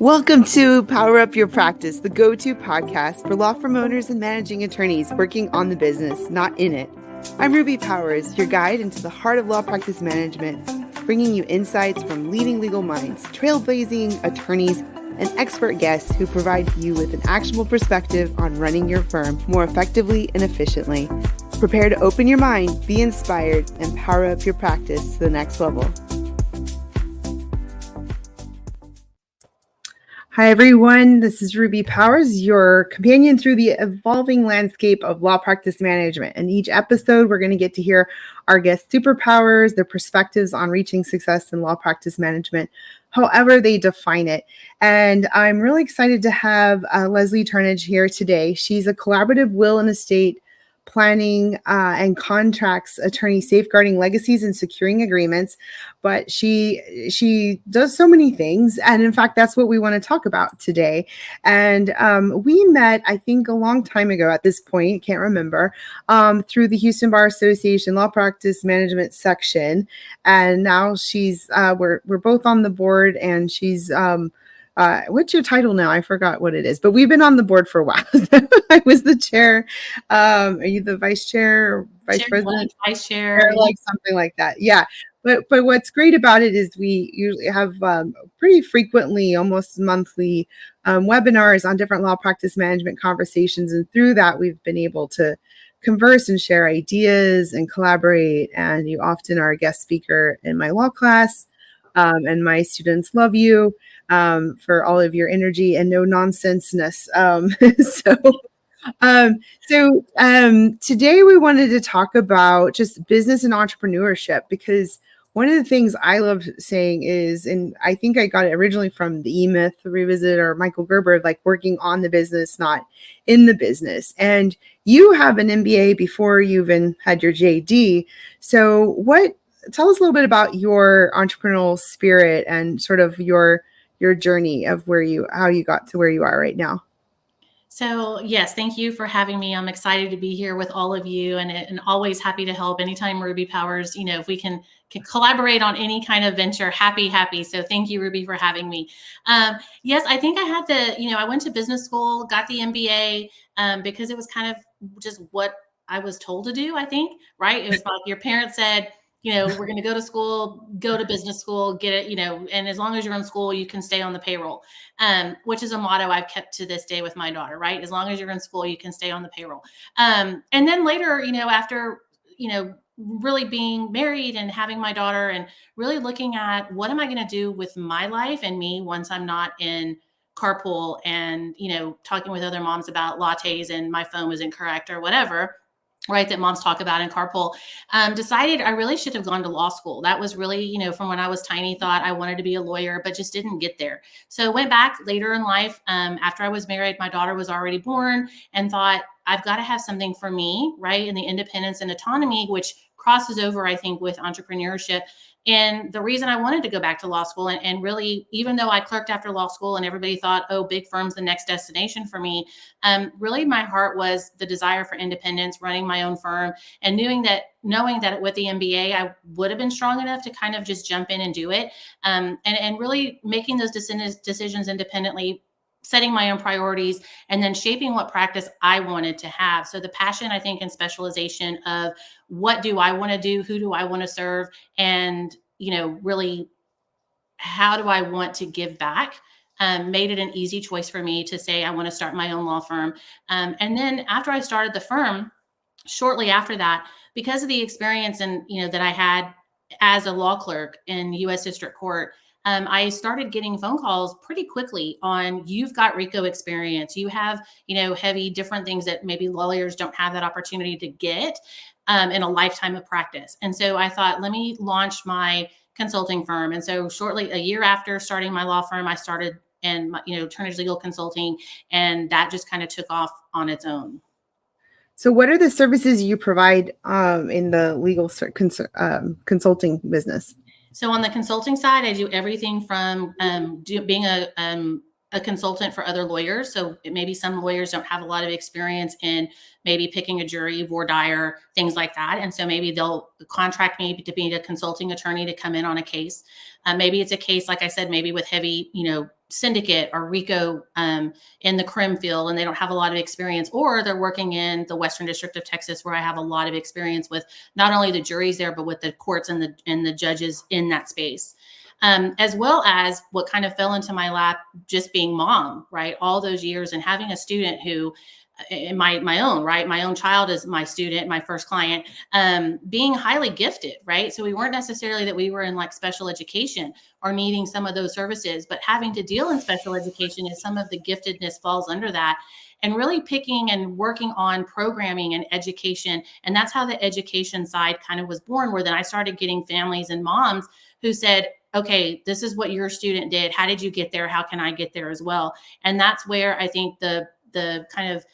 Welcome to Power Up Your Practice, the go-to podcast for law firm owners and managing attorneys working on the business, not in it. I'm Ruby Powers, your guide into the heart of law practice management, bringing you insights from leading legal minds, trailblazing attorneys, and expert guests who provide you with an actionable perspective on running your firm more effectively and efficiently. Prepare to open your mind, be inspired, and power up your practice to the next level. Hi, everyone. This is Ruby Powers, your companion through the evolving landscape of law practice management. In each episode, we're going to get to hear our guest superpowers, their perspectives on reaching success in law practice management, however they define it. And I'm really excited to have Leslie Turnage here today. She's a collaborative will and estate planning and contracts attorney, safeguarding legacies and securing agreements. But she does so many things. And in fact, that's what we want to talk about today. And we met, I think, a long time ago at this point, can't remember, through the Houston Bar Association Law Practice Management section. And now we're both on the board, and she's what's your title now? I forgot what it is, but we've been on the board for a while. I was the chair. Are you the vice chair or vice president? Vice chair, like something like that. Yeah. But what's great about it is we usually have pretty frequently, almost monthly, webinars on different law practice management conversations. And through that, we've been able to converse and share ideas and collaborate. And you often are a guest speaker in my law class. And my students love you for all of your energy and no nonsenseness. So today we wanted to talk about just business and entrepreneurship, because one of the things I love saying is, and I think I got it originally from the E-Myth Revisit or Michael Gerber, like working on the business, not in the business. And you have an MBA before you even had your JD. So tell us a little bit about your entrepreneurial spirit and sort of your journey of how you got to where you are right now. So yes, thank you for having me. I'm excited to be here with all of you, and always happy to help anytime. Ruby Powers, if we can collaborate on any kind of venture, happy. So thank you, Ruby, for having me. Yes, I think I had I went to business school, got the MBA because it was kind of just what I was told to do, I think, right? It was like your parents said, we're going to go to school, go to business school, get it, and as long as you're in school, you can stay on the payroll, which is a motto I've kept to this day with my daughter, right? As long as you're in school, you can stay on the payroll. And then later, after, really being married and having my daughter and really looking at what am I going to do with my life and me once I'm not in carpool and, talking with other moms about lattes and my phone was incorrect or whatever, right, that moms talk about in carpool, decided I really should have gone to law school. That was really, from when I was tiny, thought I wanted to be a lawyer, but just didn't get there. So went back later in life. After I was married, my daughter was already born, and thought I've got to have something for me, right? And the independence and autonomy, which crosses over, I think, with entrepreneurship. And the reason I wanted to go back to law school and really, even though I clerked after law school and everybody thought, oh, big firm's the next destination for me, really my heart was the desire for independence, running my own firm, and knowing that with the MBA, I would have been strong enough to kind of just jump in and do it. And really making those decisions independently, setting my own priorities, and then shaping what practice I wanted to have. So the passion, I think, and specialization of what do I want to do? Who do I want to serve? And, really, how do I want to give back? Made it an easy choice for me to say, I want to start my own law firm. And then after I started the firm, shortly after that, because of the experience and, that I had as a law clerk in U.S. District Court, I started getting phone calls pretty quickly on, you've got RICO experience. You have, heavy different things that maybe lawyers don't have that opportunity to get in a lifetime of practice. And so I thought, let me launch my consulting firm. And so shortly, a year after starting my law firm, I started in, Turnage Legal Consulting, and that just kind of took off on its own. So what are the services you provide in the legal consulting business? So on the consulting side, I do everything from being a consultant for other lawyers. So maybe some lawyers don't have a lot of experience in maybe picking a jury, voir dire, things like that. And so maybe they'll contract me to be a consulting attorney to come in on a case. Maybe it's a case, like I said, maybe with heavy, syndicate or RICO in the crim field, and they don't have a lot of experience, or they're working in the Western District of Texas, where I have a lot of experience with not only the juries there, but with the courts and the judges in that space. As well as what kind of fell into my lap, just being mom, right? All those years, and having a student who, in my own child is my student, my first client, being highly gifted, right? So we weren't necessarily that we were in like special education or needing some of those services, but having to deal in special education is some of the giftedness falls under that. And really picking and working on programming and education. And that's how the education side kind of was born, where then I started getting families and moms who said, okay, this is what your student did. How did you get there? How can I get there as well? And that's where I think the kind of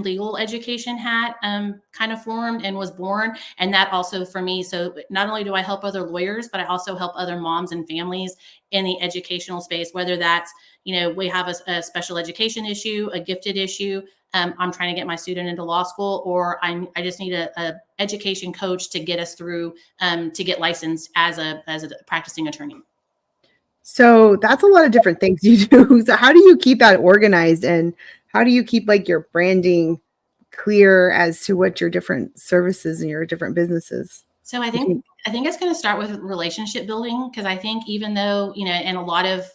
legal education hat kind of formed and was born. And that also for me, so not only do I help other lawyers, but I also help other moms and families in the educational space, whether that's, we have a special education issue, a gifted issue. I'm trying to get my student into law school, or I just need a education coach to get us through to get licensed as a practicing attorney. So that's a lot of different things you do. So how do you keep that organized, and how do you keep like your branding clear as to what your different services and your different businesses? So I think it's going to start with relationship building, because I think even though, in a lot of,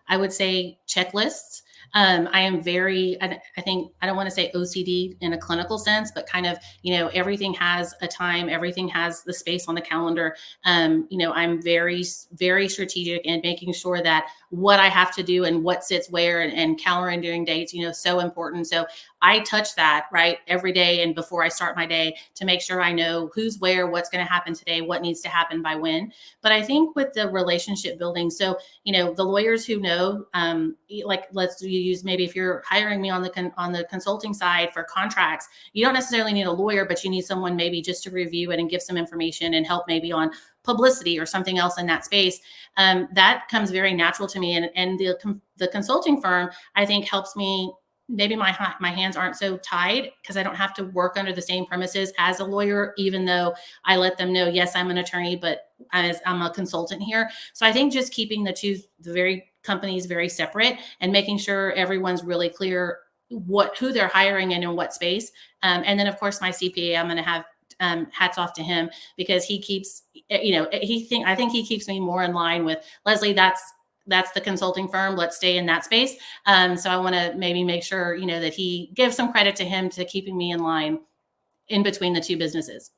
I would say, checklists, I am very, I think, I don't want to say OCD in a clinical sense, but kind of, everything has a time, everything has the space on the calendar. I'm very, very strategic in making sure that what I have to do and what sits where, and calendaring dates, so important. So I touch that right every day, and before I start my day, to make sure I know who's where, what's going to happen today, what needs to happen by when. But I think with the relationship building, so the lawyers who know, like, let's use, maybe if you're hiring me on the consulting side for contracts, you don't necessarily need a lawyer, but you need someone maybe just to review it and give some information and help maybe on publicity or something else in that space. That comes very natural to me, and the consulting firm, I think, helps me. Maybe my hands aren't so tied, because I don't have to work under the same premises as a lawyer, even though I let them know, yes, I'm an attorney, but I'm a consultant here. So I think just keeping the very companies very separate, and making sure everyone's really clear who they're hiring and in what space. And then of course my CPA, I'm going to have hats off to him, because he keeps, I think he keeps me more in line with Leslie. That's the consulting firm. Let's stay in that space. So I want to maybe make sure, that he gives some credit to him to keeping me in line in between the two businesses.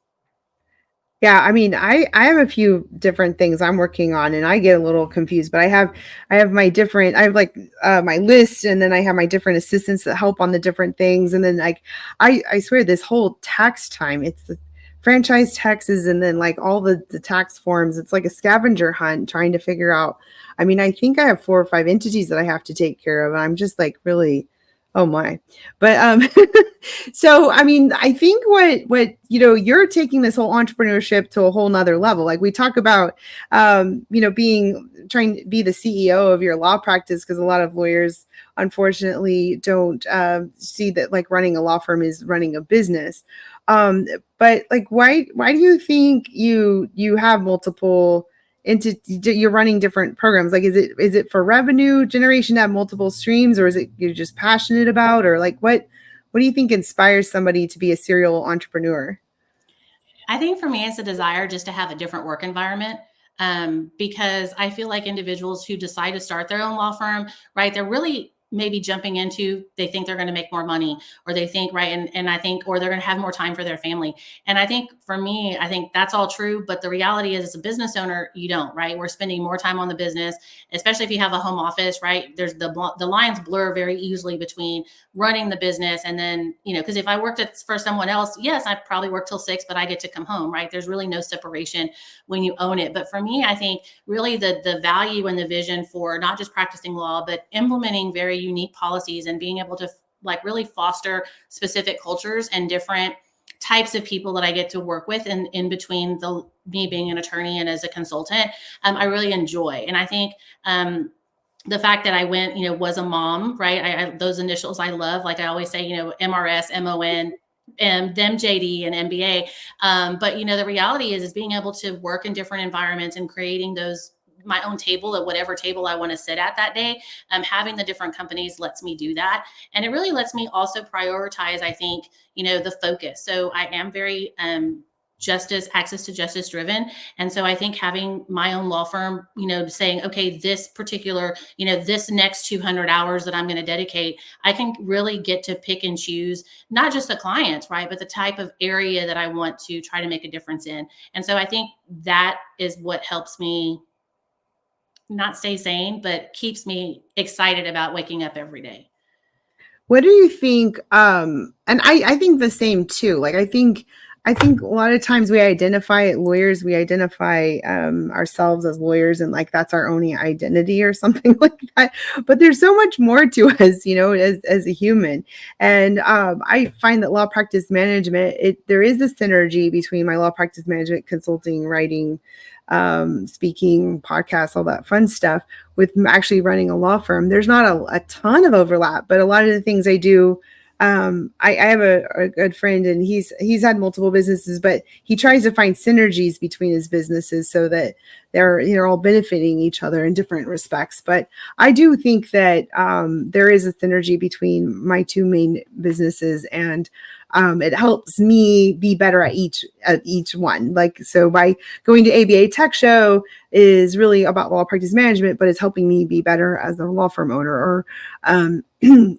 Yeah, I mean, I have a few different things I'm working on, and I get a little confused, but I have my different, I have like my list, and then I have my different assistants that help on the different things. And then like, I swear this whole tax time, it's the franchise taxes, and then like all the tax forms, it's like a scavenger hunt trying to figure out. I mean, I think I have 4 or 5 entities that I have to take care of. And I'm just like, really, oh my. But so I mean, I think what you're taking this whole entrepreneurship to a whole nother level. Like we talk about trying to be the CEO of your law practice, because a lot of lawyers unfortunately don't see that like running a law firm is running a business. But like why do you think you have multiple you're running different programs? Like, is it for revenue generation to have multiple streams, or is it you're just passionate about, or like what do you think inspires somebody to be a serial entrepreneur? I think for me, it's a desire just to have a different work environment. Because I feel like individuals who decide to start their own law firm, right, they're really maybe jumping into, they think they're going to make more money, or they think, right. And I think, or they're going to have more time for their family. And I think for me, I think that's all true. But the reality is, as a business owner, you don't, right? We're spending more time on the business, especially if you have a home office, right? There's the lines blur very easily between running the business. And then, because if I worked for someone else, yes, I probably work till 6, but I get to come home, right? There's really no separation when you own it. But for me, I think really the value and the vision for not just practicing law, but implementing very unique policies and being able to like really foster specific cultures and different types of people that I get to work with, and in between me being an attorney and as a consultant, I really enjoy. And I think the fact that I went, was a mom, right? Those initials I love, like I always say, MRS, MON, and them JD and MBA. But the reality is being able to work in different environments and creating those my own table at whatever table I want to sit at that day. Having the different companies lets me do that. And it really lets me also prioritize, I think, the focus. So I am very, access to justice driven. And so I think having my own law firm, saying, okay, this particular, this next 200 hours that I'm going to dedicate, I can really get to pick and choose, not just the clients, right, but the type of area that I want to try to make a difference in. And so I think that is what helps me not stay sane, but keeps me excited about waking up every day. What do you think? And I think the same too. Like, I think a lot of times we identify ourselves as lawyers, and like that's our only identity or something like that. But there's so much more to us, as a human. And I find that law practice management, there is a synergy between my law practice management, consulting, writing, speaking, podcasts, all that fun stuff, with actually running a law firm. There's not a ton of overlap, but a lot of the things I do. I have a good friend, and he's had multiple businesses, but he tries to find synergies between his businesses so that they're all benefiting each other in different respects. But I do think that there is a synergy between my two main businesses, and it helps me be better at each one. Like, so by going to ABA Tech Show is really about law practice management, but it's helping me be better as a law firm owner, or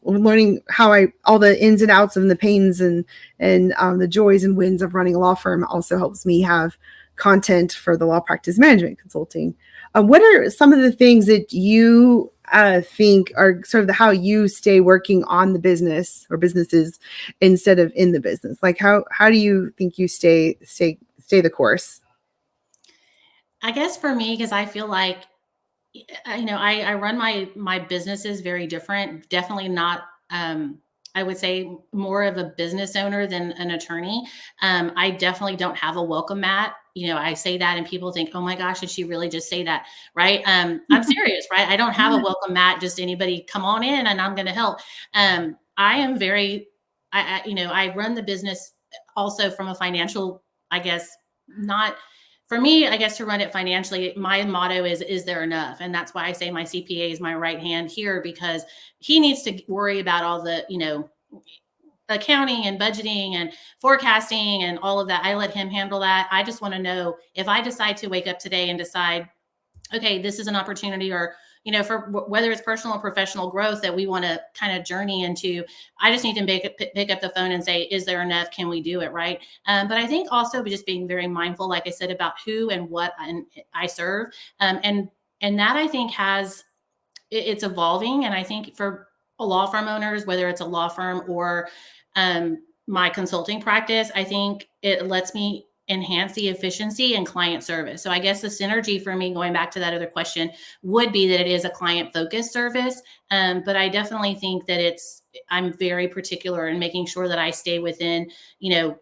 learning how all the ins and outs and the pains and the joys and wins of running a law firm also helps me have content for the law practice management consulting. What are some of the things that you think are sort of how you stay working on the business or businesses instead of in the business? Like, how do you think you stay the course? I guess for me, because I feel like, I run my businesses very different. Definitely not, I would say, more of a business owner than an attorney. I definitely don't have a welcome mat. I say that and people think, oh my gosh, did she really just say that? Right. I'm serious, right? I don't have a welcome mat. Just anybody come on in and I'm going to help. I am very, I run the business also from a financial, I guess, not for me, I guess, to run it financially, my motto is there enough? And that's why I say my CPA is my right hand here, because he needs to worry about all the, accounting and budgeting and forecasting and all of that. I let him handle that. I just want to know if I decide to wake up today and decide, okay, this is an opportunity, or, for whether it's personal or professional growth that we want to kind of journey into, I just need to pick up the phone and say, is there enough? Can we do it? Right. But I think also just being very mindful, like I said, about who and what I serve. And that, I think, it's evolving. And I think for law firm owners, whether it's a law firm or my consulting practice, I think it lets me enhance the efficiency and client service. So I guess the synergy for me, going back to that other question, would be that it is a client focused service. But I definitely think that I'm very particular in making sure that I stay within,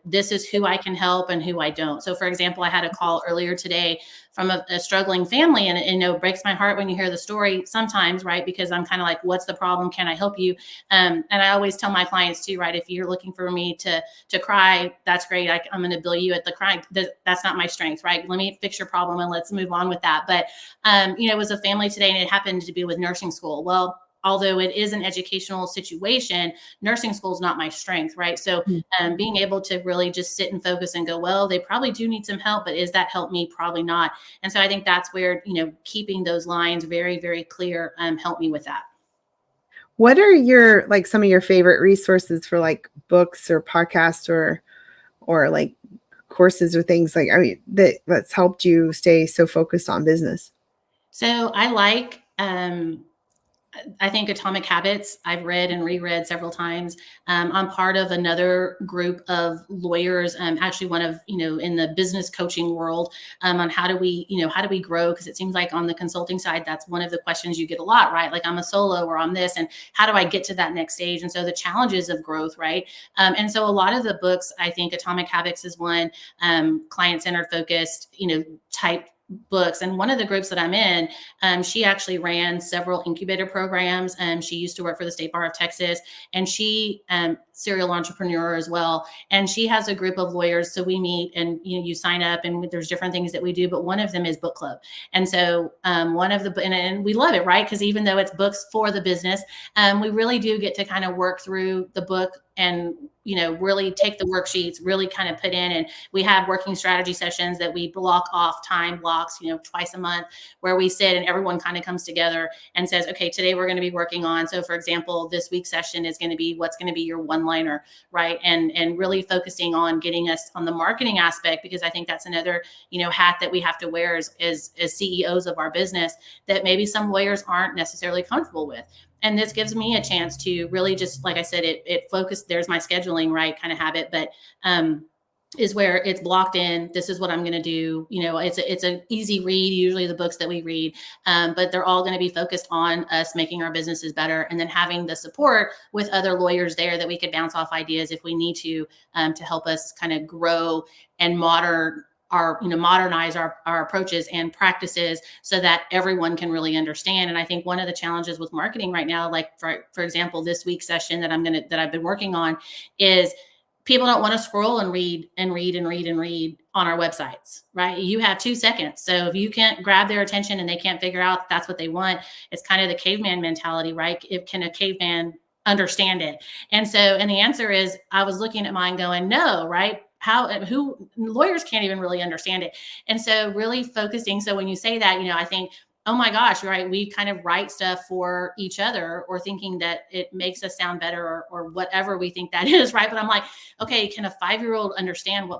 this is who I can help and who I don't. So for example, I had a call earlier today from a struggling family, and it breaks my heart when you hear the story sometimes, right? Because I'm kind of like, what's the problem? Can I help you? And I always tell my clients too, right? If you're looking for me to cry, that's great. I'm going to bill you at the crying. That's not my strength, right? Let me fix your problem and let's move on with that. But, it was a family today, and it happened to be with nursing school. Well, although it is an educational situation, nursing school is not my strength, right? So being able to really just sit and focus and go, well, they probably do need some help, but is that help me? Probably not. And so I think that's where, keeping those lines very, very clear help me with that. What are some of your favorite resources for like books or podcasts or like courses or things like, that's helped you stay so focused on business? So I think Atomic Habits, I've read and reread several times. I'm part of another group of lawyers, actually one of, in the business coaching world, on how do we grow? Because it seems like on the consulting side, that's one of the questions you get a lot, right? Like, I'm a solo or I'm this, and how do I get to that next stage? And so the challenges of growth, right? And so a lot of the books, I think Atomic Habits is one, client-centered focused, type books. And one of the groups that I'm in, she actually ran several incubator programs. She used to work for the State Bar of Texas, and she serial entrepreneur as well. And she has a group of lawyers. So we meet, and you sign up, and there's different things that we do. But one of them is book club. And so one of the, and we love it, right? Because even though it's books for the business, we really do get to kind of work through the book and, really take the worksheets, really kind of put in, and we have working strategy sessions that we block off time blocks, twice a month, where we sit and everyone kind of comes together and says, okay, today we're going to be working on, so for example, this week's session is going to be what's going to be your one-liner, right? And really focusing on getting us on the marketing aspect, because I think that's another, hat that we have to wear as CEOs of our business that maybe some lawyers aren't necessarily comfortable with. And this gives me a chance to really just, like I said, it focused, there's my scheduling, right, kind of habit, but is where it's blocked in. This is what I'm going to do. It's an easy read, usually the books that we read, but they're all going to be focused on us making our businesses better, and then having the support with other lawyers there that we could bounce off ideas if we need to help us kind of grow and modernize our approaches and practices so that everyone can really understand. And I think one of the challenges with marketing right now, like for example, this week's session that I've been working on, is people don't want to scroll and read on our websites, right? You have 2 seconds. So if you can't grab their attention and they can't figure out that's what they want, it's kind of the caveman mentality, right? Can a caveman understand it? And the answer is, I was looking at mine going, no, right? Who lawyers can't even really understand it. And so really focusing. So when you say that, I think, oh my gosh, right, we kind of write stuff for each other, or thinking that it makes us sound better, or whatever we think that is, right? But I'm like, okay, can a 5-year-old understand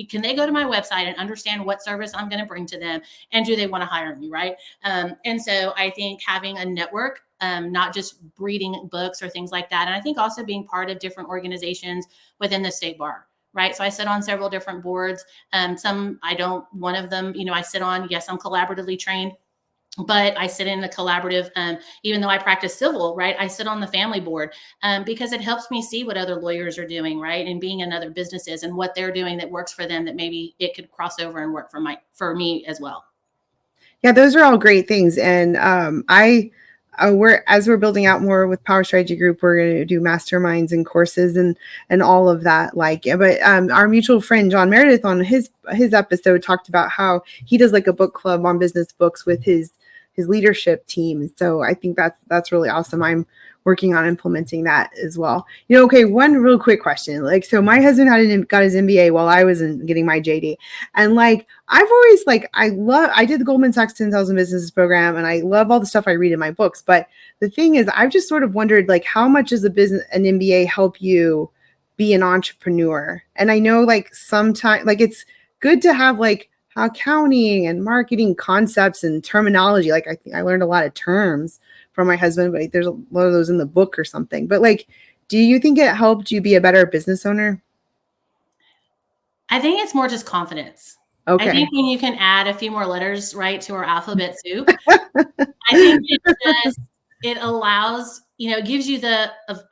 can they go to my website and understand what service I'm going to bring to them? And do they want to hire me, right? And so I think having a network, not just reading books or things like that. And I think also being part of different organizations within the state bar. Right. So I sit on several different boards. Some I don't. One of them, I sit on. Yes, I'm collaboratively trained, but I sit in the collaborative. Even though I practice civil, right, I sit on the family board because it helps me see what other lawyers are doing, right, and being in other businesses and what they're doing that works for them, that maybe it could cross over and work for me as well. Yeah, those are all great things, and as we're building out more with Power Strategy Group, we're going to do masterminds and courses and all of that. But our mutual friend John Meredith on his episode talked about how he does like a book club on business books with his leadership team. So I think that's really awesome. I'm working on implementing that as well. Okay, one real quick question. So my husband got his MBA while I was getting my JD. And I've always I did the Goldman Sachs 10,000 Businesses program, and I love all the stuff I read in my books. But the thing is, I've just sort of wondered, how much does an MBA help you be an entrepreneur? And I know sometimes it's good to have how accounting and marketing concepts and terminology. I think I learned a lot of terms from my husband, but there's a lot of those in the book or something. But do you think it helped you be a better business owner? I think it's more just confidence. Okay. I think when you can add a few more letters, right, to our alphabet soup, I think it allows, it gives you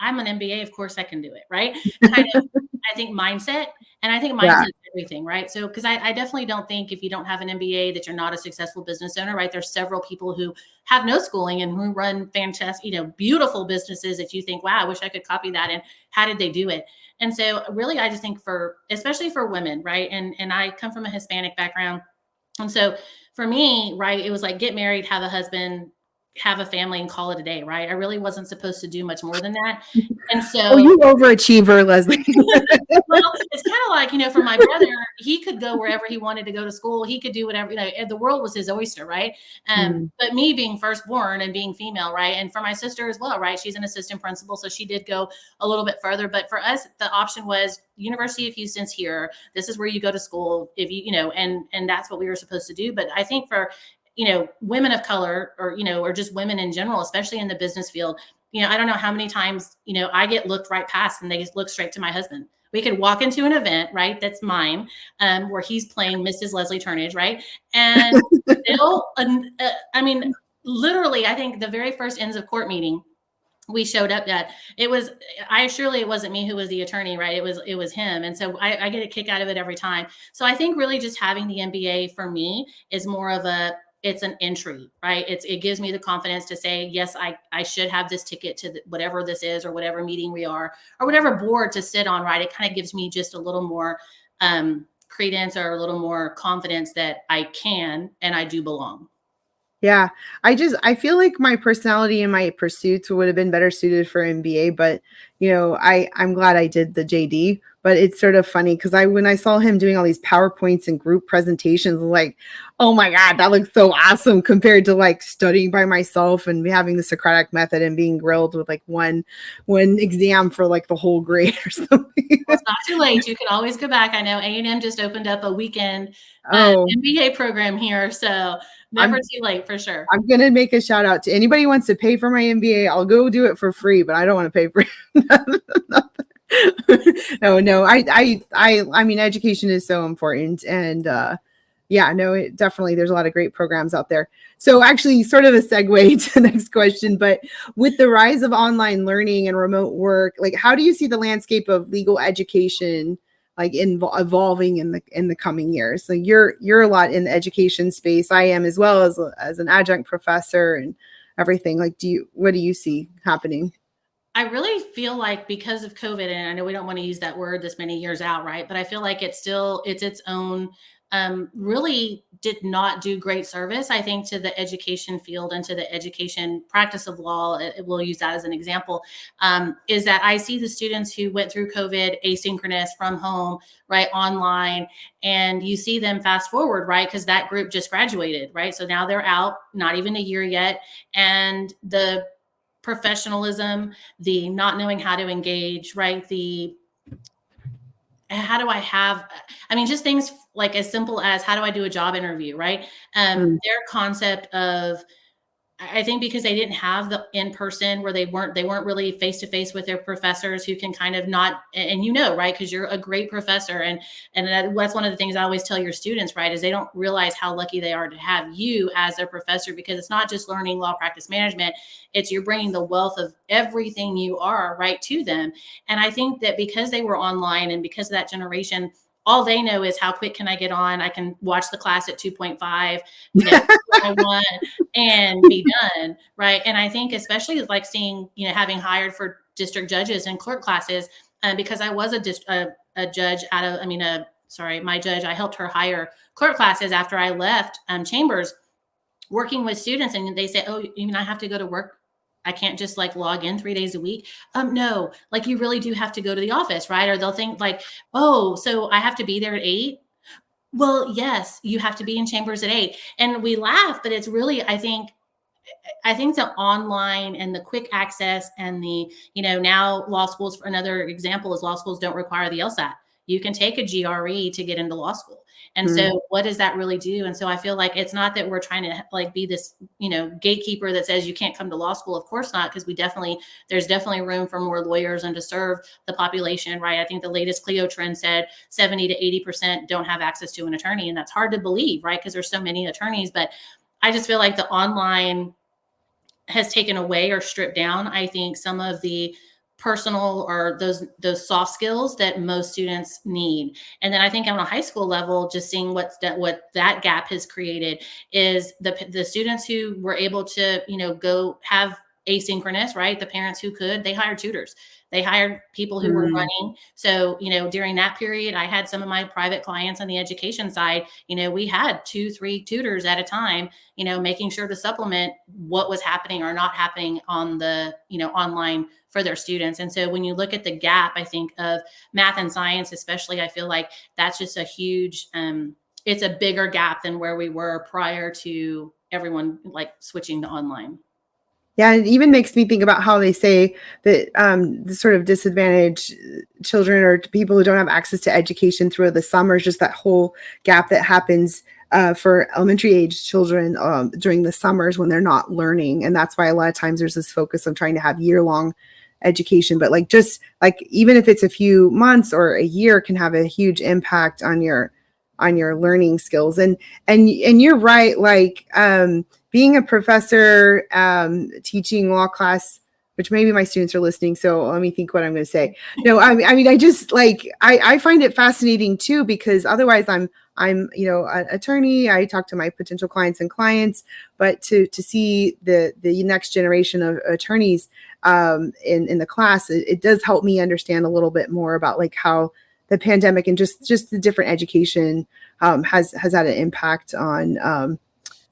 I'm an MBA, of course I can do it, right? Kind of, I think mindset. And I think mindset is everything, right? So, because I definitely don't think if you don't have an MBA that you're not a successful business owner, right? There's several people who have no schooling and who run fantastic, beautiful businesses that you think, wow, I wish I could copy that. And how did they do it? And so really, I just think especially for women, right? And I come from a Hispanic background. And so for me, right, it was get married, have a husband, have a family, and call it a day, right? I really wasn't supposed to do much more than that. And so you overachiever, Leslie. Well, it's kind of for my brother, he could go wherever he wanted to go to school. He could do whatever, the world was his oyster, right? But me being firstborn and being female, right? And for my sister as well, right? She's an assistant principal, so she did go a little bit further. But for us, the option was University of Houston's here. This is where you go to school if and that's what we were supposed to do. But I think for women of color or just women in general, especially in the business field, I don't know how many times, I get looked right past and they just look straight to my husband. We could walk into an event, right? That's mine, where he's playing Mrs. Leslie Turnage, right? And literally, I think the very first ends of court meeting, we showed up that surely it wasn't me who was the attorney, right? It was him. And so I get a kick out of it every time. So I think really just having the MBA for me is more of it's an entry, right? It gives me the confidence to say, yes, I should have this ticket to whatever this is, or whatever meeting we are, or whatever board to sit on, right? It kind of gives me just a little more credence, or a little more confidence that I can, and I do belong. Yeah, I feel like my personality and my pursuits would have been better suited for MBA, but I'm glad I did the JD. But it's sort of funny because when I saw him doing all these PowerPoints and group presentations, I was like, oh my God, that looks so awesome compared to like studying by myself and having the Socratic method and being grilled with like one exam for like the whole grade or something. Well, it's not too late. You can always go back. I know A&M just opened up a weekend Oh, MBA program here, so never too late for sure. I'm going to make a shout out to anybody who wants to pay for my MBA. I'll go do it for free, but I don't want to pay for it. No. I mean, education is so important. And definitely there's a lot of great programs out there. So actually sort of a segue to the next question, but with the rise of online learning and remote work, like how do you see the landscape of legal education like evolving in the coming years? So you're a lot in the education space. I am as well, as an adjunct professor and everything. Like, what do you see happening? I really feel like because of COVID, and I know we don't want to use that word this many years out, right? But I feel like it's its own, really did not do great service, I think, to the education field and to the education practice of law. We'll use that as an example, is that I see the students who went through COVID asynchronous from home, right, online, and you see them fast forward, right, because that group just graduated, right? So now they're out, not even a year yet, and the professionalism, the not knowing how to engage, right? Just things like as simple as how do I do a job interview, right? Their concept of, I think because they didn't have the in-person where they weren't really face-to-face with their professors who can kind of not, and right, because you're a great professor. And that's one of the things I always tell your students, right, is they don't realize how lucky they are to have you as their professor, because it's not just learning law practice management, it's you're bringing the wealth of everything you are right to them. And I think that because they were online and because of that generation, all they know is how quick can I get on? I can watch the class at 2.5, I want, and be done, right? And I think especially like seeing, having hired for district judges and clerk classes, because I was a judge my judge, I helped her hire clerk classes after I left chambers, working with students, and they say, oh, you mean I have to go to work? I can't just like log in 3 days a week. No, like you really do have to go to the office, right? Or they'll think like, oh, so I have to be there at 8. Well, yes, you have to be in chambers at 8. And we laugh, but it's really, I think the online and the quick access and the, now law schools, for another example is law schools don't require the LSAT. You can take a GRE to get into law school. And so what does that really do? And so I feel like it's not that we're trying to like be this, gatekeeper that says you can't come to law school. Of course not, because there's definitely room for more lawyers and to serve the population, right? I think the latest Clio trend said 70 to 80% don't have access to an attorney. And that's hard to believe, right? Because there's so many attorneys. But I just feel like the online has taken away or stripped down, I think, some of the personal or those soft skills that most students need. And then I think on a high school level, just seeing what that gap has created is the students who were able to, go have asynchronous, right? The parents who could, they hired tutors. They hired people who were running. So, during that period, I had some of my private clients on the education side, we had 2-3 tutors at a time, making sure to supplement what was happening or not happening on the, online for their students. And so when you look at the gap, I think of math and science, especially, I feel like that's just a huge, it's a bigger gap than where we were prior to everyone like switching to online. Yeah, it even makes me think about how they say that the sort of disadvantaged children or people who don't have access to education through the summers, just that whole gap that happens for elementary age children during the summers when they're not learning. And that's why a lot of times there's this focus on trying to have year-long education. But like just like even if it's a few months or a year can have a huge impact on your learning skills. And you're right, like being a professor, teaching law class, which maybe my students are listening, so let me think what I'm going to say. No, I mean, I just like, I find it fascinating too, because otherwise I'm, an attorney. I talk to my potential clients, but to see the next generation of attorneys in the class, it does help me understand a little bit more about like how the pandemic and just the different education has had an impact on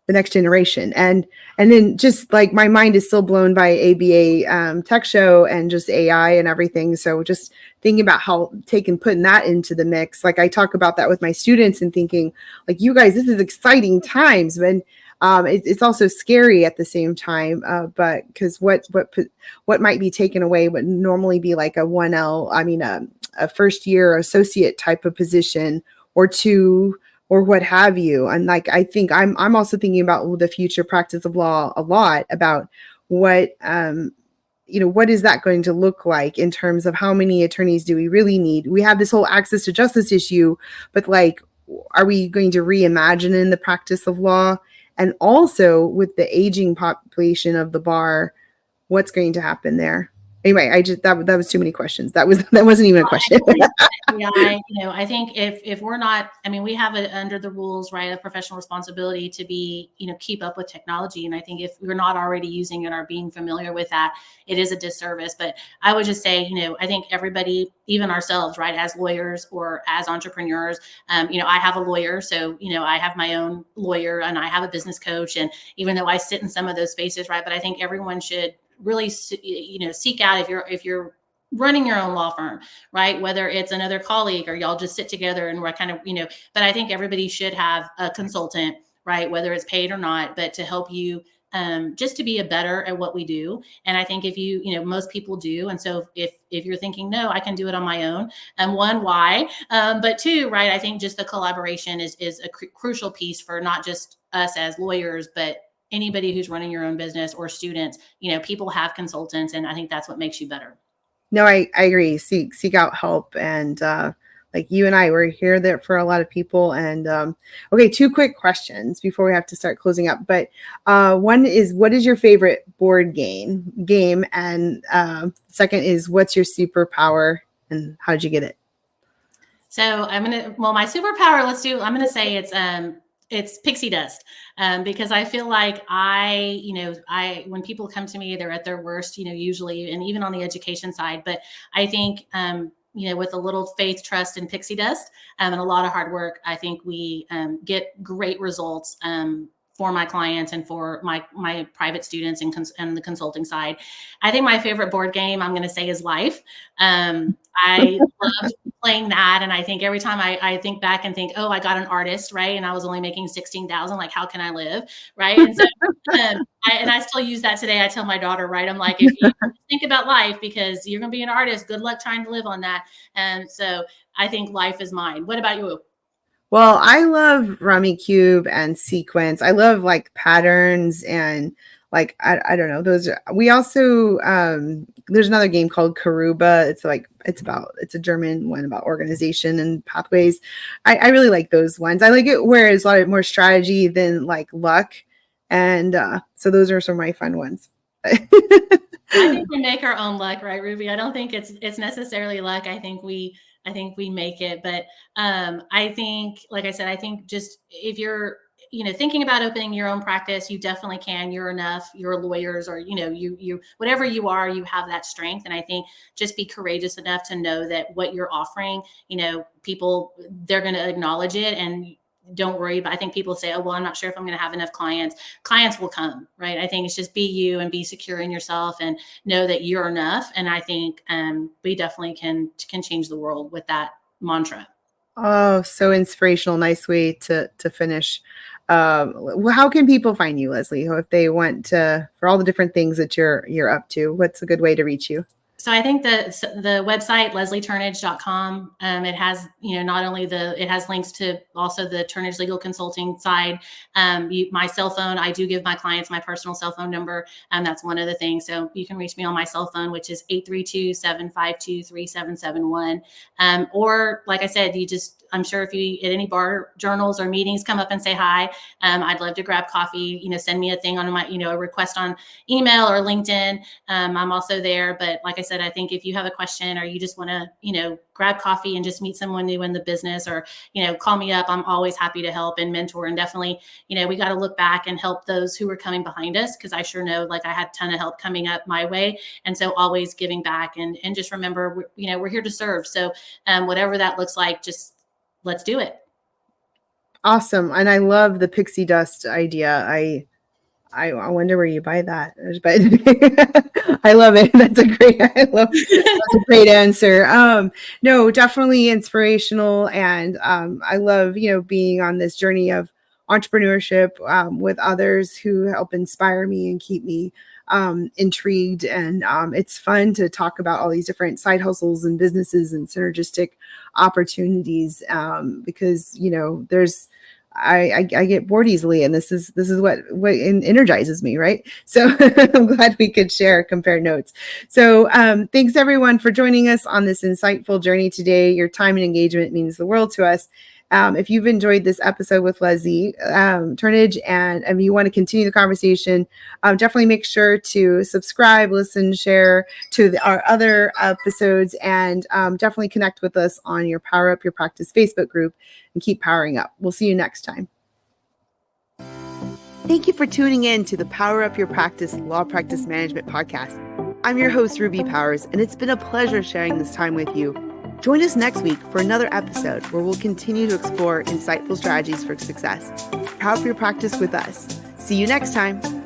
the next generation. And then just like my mind is still blown by ABA tech show and just AI and everything. So just thinking about how putting that into the mix. Like I talk about that with my students and thinking like, you guys, this is exciting times, but it's also scary at the same time. But because what might be taken away would normally be like a 1L, a first year associate type of position or two, or what have you. And like, I think I'm also thinking about the future practice of law a lot, about what, what is that going to look like in terms of how many attorneys do we really need? We have this whole access to justice issue, but like, are we going to reimagine in the practice of law? And also with the aging population of the bar, what's going to happen there? Anyway, that was too many questions. That wasn't even a question. I think if we're not, we have it under the rules, right, of professional responsibility to be, keep up with technology. And I think if we're not already using it or being familiar with that, it is a disservice. But I would just say, I think everybody, even ourselves, right, as lawyers or as entrepreneurs, I have a lawyer, so, I have my own lawyer and I have a business coach. And even though I sit in some of those spaces, right, but I think everyone should really, seek out if you're running your own law firm, right? Whether it's another colleague or y'all just sit together and we're kind of, but I think everybody should have a consultant, right? Whether it's paid or not, but to help you just to be a better at what we do. And I think if most people do. And so if you're thinking, no, I can do it on my own, and one, why? But two, right, I think just the collaboration is a crucial piece for not just us as lawyers, but anybody who's running your own business or students. People have consultants, and I think that's what makes you better. No, I agree. Seek out help. And like you and I, we're here there for a lot of people. And okay, 2 quick questions before we have to start closing up. But one is, what is your favorite board game? And second is, what's your superpower and how did you get it? So my superpower, I'm going to say it's pixie dust, because I feel like when people come to me, they're at their worst, usually, and even on the education side. But I think, with a little faith, trust, and pixie dust, and a lot of hard work, I think we get great results for my clients and for my private students and the consulting side. I think my favorite board game, I'm going to say, is life. I love playing that. And I think every time I think back and think, oh, I got an artist, right? And I was only making 16,000, like, how can I live? Right. And so, I still use that today. I tell my daughter, right, I'm like, if you think about life, because you're going to be an artist, good luck trying to live on that. And so I think life is mine. What about you? Well, I love Rummy Cube and Sequence. I love like patterns and like, I don't know. We also, there's another game called Karuba. It's a German one about organization and pathways. I really like those ones. I like it where it's a lot more strategy than like luck. And so those are some of my fun ones. I think we make our own luck, right, Ruby? I don't think it's necessarily luck. I think we make it. But I think, like I said, I think just if you're, thinking about opening your own practice, you definitely can. You're enough. You're lawyers, or, you whatever you are, you have that strength. And I think just be courageous enough to know that what you're offering, people, they're going to acknowledge it. And don't worry. But I think people say, oh, well, I'm not sure if I'm going to have enough clients. Clients will come, right? I think it's just be you and be secure in yourself and know that you're enough. And I think we definitely can change the world with that mantra. Oh, so inspirational. Nice way to finish. How can people find you, Leslie, if they want to, for all the different things that you're up to? What's a good way to reach you? So I think the website, leslieturnage.com, it has, not only it has links to also the Turnage Legal Consulting side. My cell phone, I do give my clients my personal cell phone number. That's one of the things. So you can reach me on my cell phone, which is 832-752-3771. Or like I said, I'm sure if you at any bar journals or meetings come up and say hi, I'd love to grab coffee, send me a thing on my, a request on email or LinkedIn. I'm also there. But like I said, I think if you have a question or you just want to, grab coffee and just meet someone new in the business, or, call me up, I'm always happy to help and mentor. And definitely, we got to look back and help those who were coming behind us. Cause I sure know, like, I had a ton of help coming up my way. And so always giving back and just remember, we're here to serve. So whatever that looks like, just let's do it. Awesome. And I love the pixie dust idea. I wonder where you buy that, but I love it. That's a great answer. No, definitely inspirational. And I love, being on this journey of entrepreneurship with others who help inspire me and keep me intrigued. And it's fun to talk about all these different side hustles and businesses and synergistic opportunities because, I get bored easily, and this is what energizes me, right? So I'm glad we could share, compare notes. So thanks everyone for joining us on this insightful journey today. Your time and engagement means the world to us. If you've enjoyed this episode with Leslie Turnage, and if you want to continue the conversation, definitely make sure to subscribe, listen, share to our other episodes, and definitely connect with us on your Power Up Your Practice Facebook group and keep powering up. We'll see you next time. Thank you for tuning in to the Power Up Your Practice Law Practice Management podcast. I'm your host, Ruby Powers, and it's been a pleasure sharing this time with you. Join us next week for another episode where we'll continue to explore insightful strategies for success. Power Up Your Practice with us. See you next time.